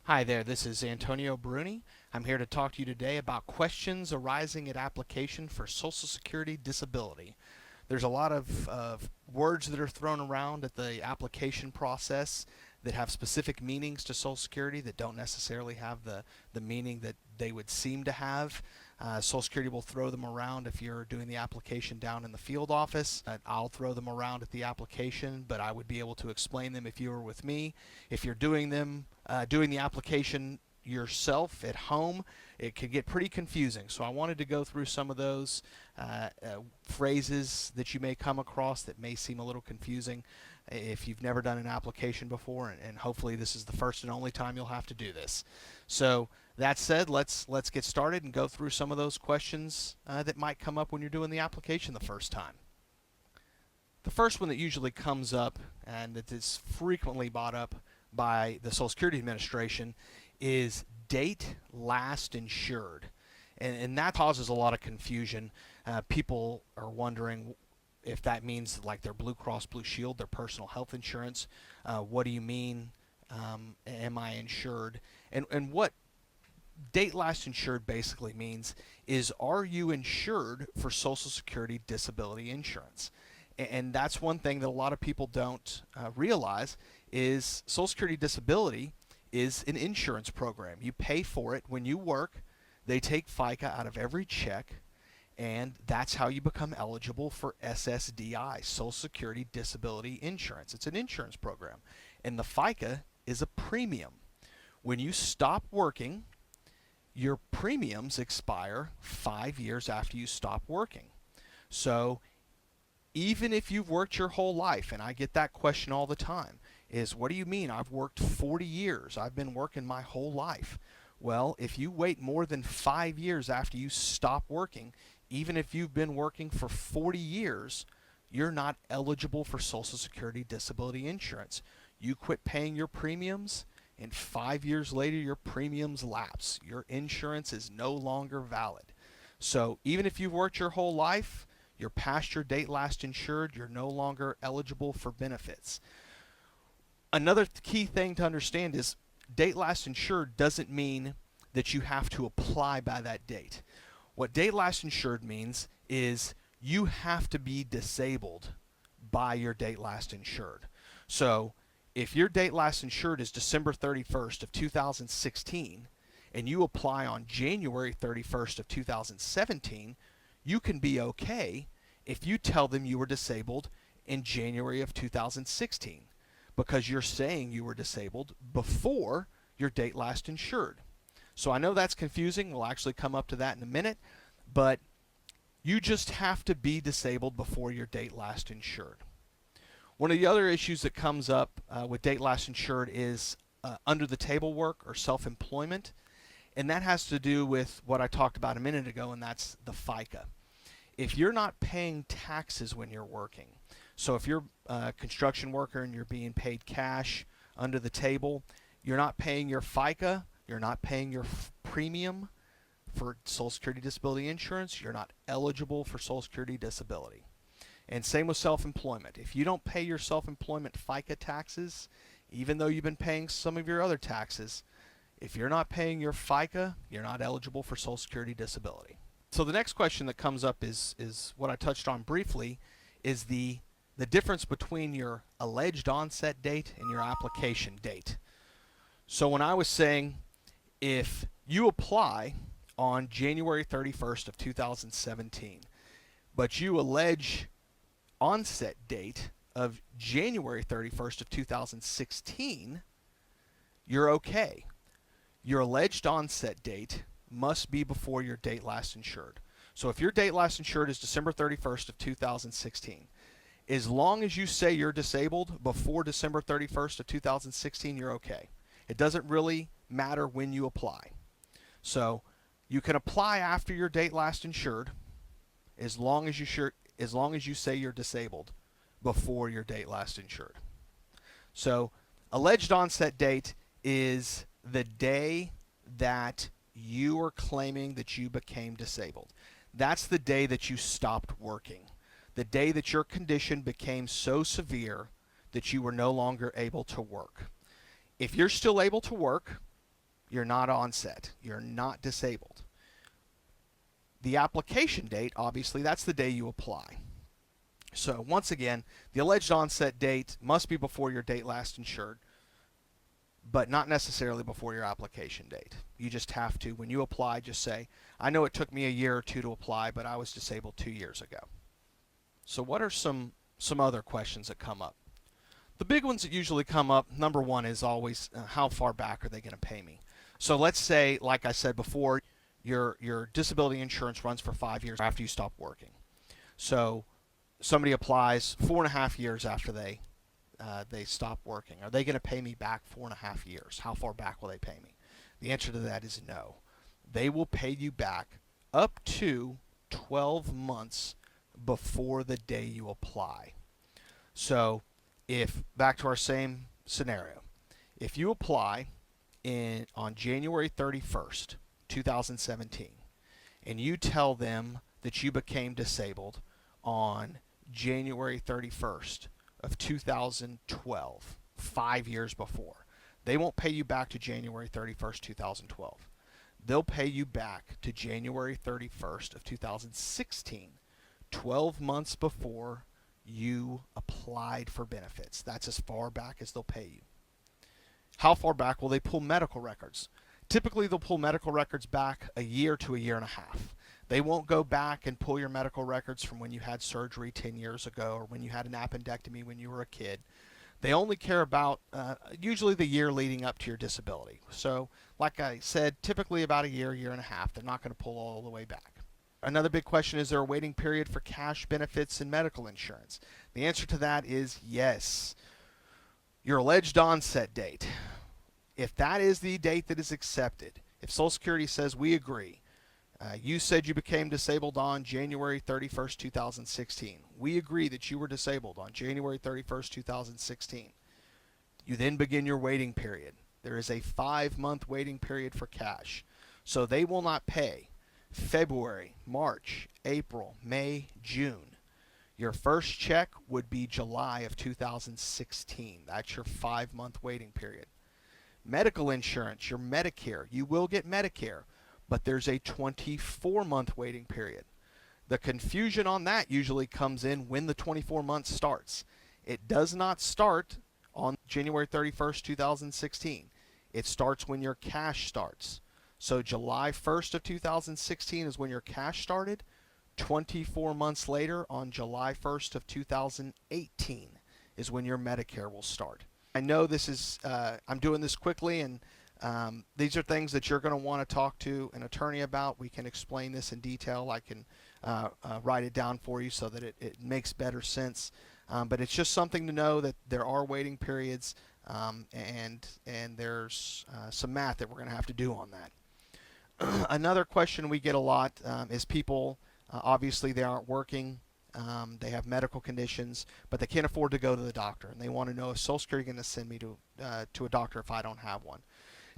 Hi there, this is Antonio Bruni. I'm here to talk to you today about questions arising at application for Social Security disability. There's a lot of words that are thrown around at the application process that have specific meanings to Social Security that don't necessarily have the meaning that they would seem to have. Social Security will throw them around if you're doing the application down in the field office. I'll throw them around at the application, but I would be able to explain them if you were with me. If you're doing the application yourself at home, it could get pretty confusing. So I wanted to go through some of those phrases that you may come across that may seem a little confusing if you've never done an application before, and hopefully this is the first and only time you'll have to do this. So that said, let's get started and go through some of those questions that might come up when you're doing the application the first time. The first one that usually comes up and that is frequently brought up by the Social Security Administration is date last insured. And that causes a lot of confusion. People are wondering if that means like their Blue Cross Blue Shield, their personal health insurance. What do you mean, am I insured? And what date last insured basically means is, are you insured for Social Security disability insurance? And that's one thing that a lot of people don't realize is Social Security disability is an insurance program. You pay for it when you work. They take FICA out of every check, and that's how you become eligible for SSDI, Social Security Disability Insurance. It's an insurance program, and the FICA is a premium. When you stop working, your premiums expire 5 years after you stop working. So even if you've worked your whole life, and I get that question all the time, is what do you mean? I've worked 40 years. I've been working my whole life. Well, if you wait more than 5 years after you stop working, even if you've been working for 40 years, you're not eligible for Social Security disability insurance. You quit paying your premiums, and 5 years later, your premiums lapse. Your insurance is no longer valid. So even if you've worked your whole life, you're past your date last insured, you're no longer eligible for benefits. Another key thing to understand is date last insured doesn't mean that you have to apply by that date. What date last insured means is you have to be disabled by your date last insured. So if your date last insured is December 31st of 2016 and you apply on January 31st of 2017, you can be okay if you tell them you were disabled in January of 2016 because you're saying you were disabled before your date last insured. So I know that's confusing. We'll actually come up to that in a minute, but you just have to be disabled before your date last insured. One of the other issues that comes up with date last insured is under the table work or self-employment, and that has to do with what I talked about a minute ago, and that's the FICA. If you're not paying taxes when you're working, so if you're a construction worker and you're being paid cash under the table, you're not paying your FICA, you're not paying your premium for Social Security disability insurance, you're not eligible for Social Security disability. And same with self-employment. If you don't pay your self-employment FICA taxes, even though you've been paying some of your other taxes, if you're not paying your FICA, you're not eligible for Social Security disability. So the next question that comes up is what I touched on briefly, is the difference between your alleged onset date and your application date. So when I was saying if you apply on January 31st of 2017, but you allege onset date of January 31st of 2016, you're okay. Your alleged onset date must be before your date last insured. So if your date last insured is December 31st of 2016, as long as you say you're disabled before December 31st of 2016, you're okay. It doesn't really matter when you apply. So you can apply after your date last insured as long as you say you're disabled before your date last insured. So alleged onset date is the day that you are claiming that you became disabled. That's the day that you stopped working. The day that your condition became so severe that you were no longer able to work. If you're still able to work, you're not onset. You're not disabled. The application date, obviously, that's the day you apply. So once again, the alleged onset date must be before your date last insured, but not necessarily before your application date. You just have to, when you apply, just say, I know it took me a year or two to apply, but I was disabled 2 years ago. So what are some other questions that come up? The big ones that usually come up, number one is always, how far back are they going to pay me? So let's say, like I said before, your disability insurance runs for 5 years after you stop working. So somebody applies 4.5 years after they stop working. Are they going to pay me back 4.5 years? How far back will they pay me? The answer to that is no. They will pay you back up to 12 months before the day you apply. So back to our same scenario, if you apply on January 31st, 2017, and you tell them that you became disabled on January 31st of 2012, 5 years before, they won't pay you back to January 31st, 2012. They'll pay you back to January 31st of 2016, 12 months before you applied for benefits. That's as far back as they'll pay you. How far back will they pull medical records? Typically, they'll pull medical records back a year to a year and a half. They won't go back and pull your medical records from when you had surgery 10 years ago or when you had an appendectomy when you were a kid. They only care about usually the year leading up to your disability. So, like I said, typically about a year and a half. They're not going to pull all the way back. Another big question, is there a waiting period for cash benefits and medical insurance? The answer to that is yes. Your alleged onset date, if that is the date that is accepted, if Social Security says we agree, you said you became disabled on January 31st, 2016. We agree that you were disabled on January 31st, 2016. You then begin your waiting period. There is a 5-month waiting period for cash. So they will not pay February, March, April, May, June. Your first check would be July of 2016. That's your 5-month waiting period. Medical insurance, your Medicare, you will get Medicare, but there's a 24-month waiting period. The confusion on that usually comes in when the 24 months starts. It does not start on January 31st, 2016. It starts when your cash starts. So July 1st of 2016 is when your cash started. 24 months later, on July 1st of 2018, is when your Medicare will start. I know this is, I'm doing this quickly, and these are things that you're going to want to talk to an attorney about. We can explain this in detail. I can write it down for you so that it makes better sense. But it's just something to know that there are waiting periods, and there's some math that we're going to have to do on that. Another question we get a lot is people, obviously they aren't working, they have medical conditions, but they can't afford to go to the doctor, and they want to know if Social Security is going to send me to a doctor if I don't have one.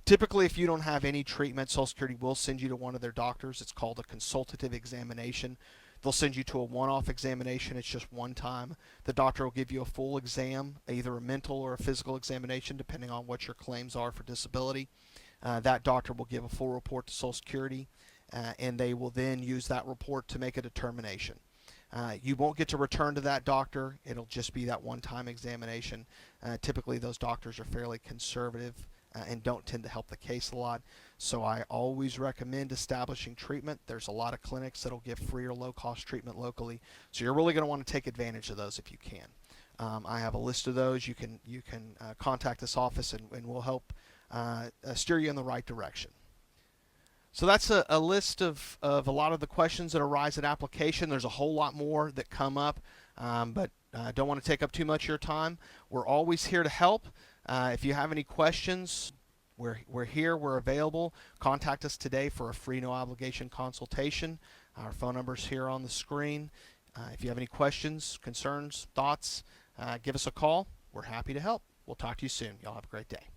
Typically, if you don't have any treatment, Social Security will send you to one of their doctors. It's called a consultative examination. They'll send you to a one-off examination. It's just one time. The doctor will give you a full exam, either a mental or a physical examination, depending on what your claims are for disability. That doctor will give a full report to Social Security, and they will then use that report to make a determination. You won't get to return to that doctor. It'll just be that one-time examination. Typically, those doctors are fairly conservative and don't tend to help the case a lot. So I always recommend establishing treatment. There's a lot of clinics that'll give free or low-cost treatment locally. So you're really going to want to take advantage of those if you can. I have a list of those. You can contact this office, and we'll help steer you in the right direction. So that's a list of a lot of the questions that arise at application. There's a whole lot more that come up, but don't want to take up too much of your time. We're always here to help. If you have any questions, we're here, we're available. Contact us today for a free no obligation consultation. Our phone number's here on the screen. If you have any questions, concerns, thoughts, give us a call. We're happy to help. We'll talk to you soon. Y'all have a great day.